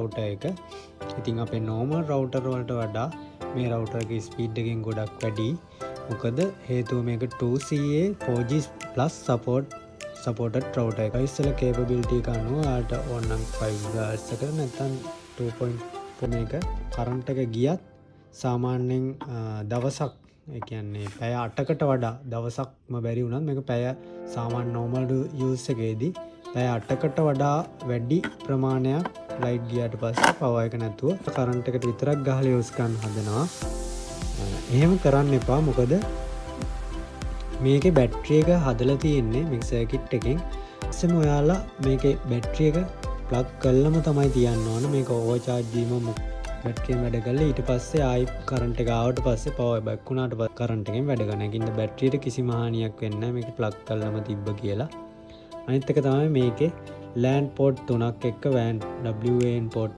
router එක. ඉතින් අපේ normal router වලට වඩා මේ router එකේ speed එකෙන් ගොඩක් වැඩි. මොකද හේතුව මේක 2CA 4G plus supported router එකයි. ඉස්සෙල්ලා capability එක අනුව ඔයාලට ඕනනම් 5 GHz එකට නැත්නම් 2.4 මේක current එක ගියත් සාමාන්‍යයෙන් දවසක් ඒ කියන්නේ පැය 8කට වඩා දවසක්ම බැරි වුණත් මේක පැය සාමාන්‍ය normal use එකේදී පැය 8කට වඩා වැඩි ප්‍රමාණයක් ලයිට් ගියාට පස්සේ පවර් එක නැතුව කරන්ට් එකට විතරක් ගහලා යූස් කරන්න හදනවා. එහෙම කරන්න එපා. මොකද මේකේ බැටරි එක හදලා තියෙන්නේ මේ සර්කිට් එකෙන්. ඉස්සෙම ඔයාලා මේකේ බැටරි එක ප්ලග් කළාම තමයි තියන්න ඕන. මේක ඕවර්චාර්ජ් වීම බැටරියෙන් වැඩ කරලා ඊට පස්සේ ආයි කරන්ට් එක ආවට පස්සේ පවර් බැක් වුණාට පස්සේ කරන්ට් එකෙන් වැඩ කරනවා. ඒකින්ද බැටරියට කිසිම හානියක් වෙන්නේ නැහැ මේක ප්ලග් කළාම තිබ්බ කියලා. අනිත් එක තමයි මේකේ LAN port 3ක් එක්ක WAN පෝට්